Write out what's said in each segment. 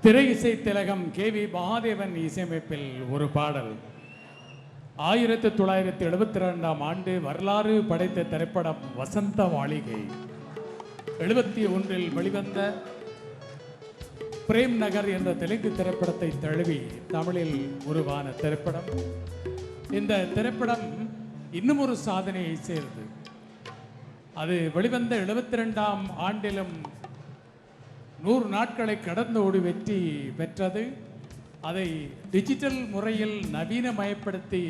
திரை இசை திலகம் கே.வி. மகாதேவன் இசையமைப்பில் ஒரு பாடல். 1972 ஆண்டு வரலாறு படைத்த திரைப்படம் வசந்த மாளிகை. 71 வெளிவந்த பிரேம் நகர் என்ற தெலுங்கு திரைப்படத்தை தழுவி தமிழில் உருவான திரைப்படம். இந்த திரைப்படம் இன்னும் ஒரு சாதனையை சேர்ந்தது. அது வெளிவந்த 72 ஆண்டிலும் 100 நாட்களை கடந்தோடு வெற்றி பெற்றது. அதை டிஜிட்டல் முறையில் நவீனமயப்படுத்தி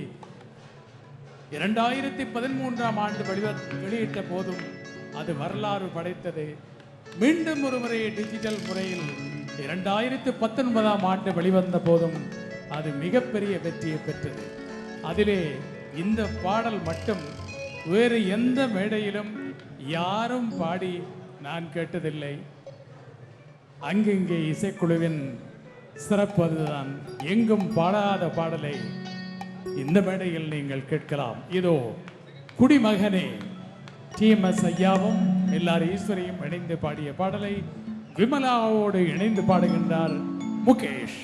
2013 ஆண்டு வெளியிட்ட போதும் அது வரலாறு படைத்தது. மீண்டும் ஒரு முறை டிஜிட்டல் முறையில் 2019 ஆண்டு வெளிவந்த போதும் அது மிகப்பெரிய வெற்றியை பெற்றது. அதிலே இந்த பாடல் மட்டும் வேறு எந்த மேடையிலும் யாரும் பாடி நான் கேட்டதில்லை. அங்கிங்கே இசைக்குழுவின் சிறப்பு அதுதான். எங்கும் பாடாத பாடலை இந்த மேடையில் நீங்கள் கேட்கலாம். இதோ குடிமகனே டிஎம்எஸ் ஐயாவும் எல்லார் ஈஸ்வரியும் இணைந்து பாடிய பாடலை விமலாவோடு இணைந்து பாடுகின்றார் முகேஷ்.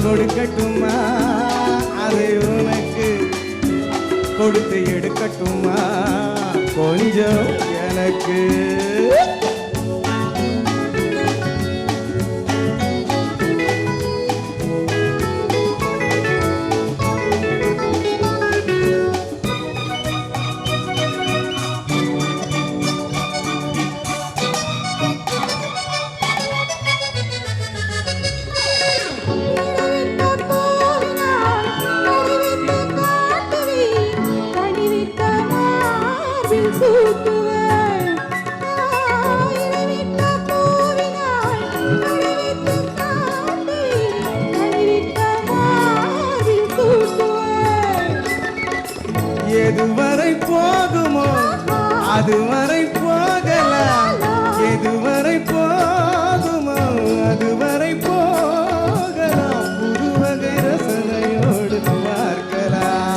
கொடுக்கட்டுமா அதை உனக்கு கொடுத்து எடுக்கட்டுமா கொஞ்சம் எனக்கு எதுவரை போகுமோ அதுவரை போகலாம், எதுவரை போகுமோ அதுவரை போகலாம், புது வகை ரசனையோடு பார்க்கலாம்.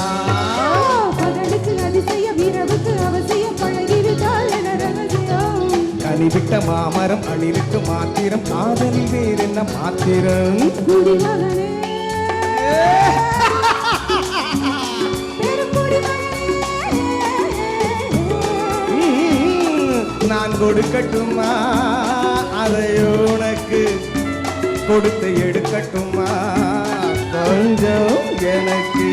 பகலுக்கு அதிசயம் இரவுக்கு அவசியம் பழகிவிட்டால் என ரகசியம். கனிவிட்ட மாமரம் அணிலுக்கு மாத்திரம் காதலில் வேறென்ன மாத்திரம். குடிமகனே நான் கொடுக்கட்டுமா அதை உனக்கு கொடுத்து எடுக்கட்டுமா கொஞ்சம் எனக்கு.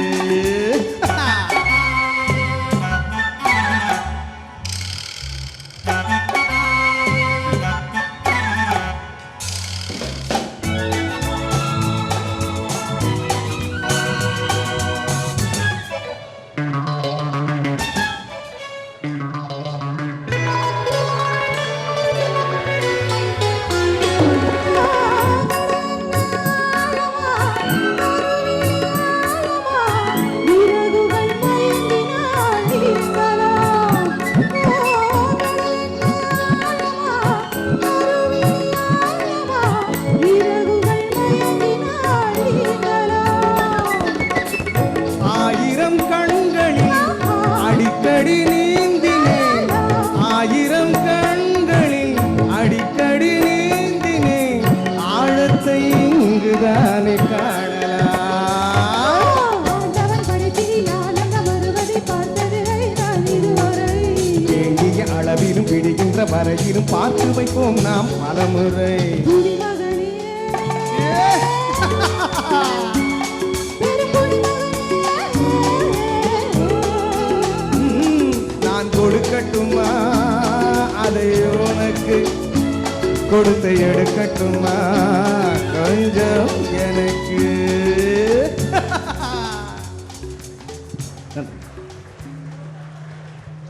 அடிக்கடி நீந்தினேன், ஆயிரம் கண்களில் அடிக்கடி நீந்தினேன், ஆழத்தை இங்குதானே காணலாம். வேண்டிய அளவிலும் விடுகின்ற வரையிலும் பார்த்து வைப்போம் நாம் பலமுறை. கொடுக்கட்டுமா அதை உனக்கு கொடுத்து எடுக்கட்டுமா கொஞ்சம் எனக்கு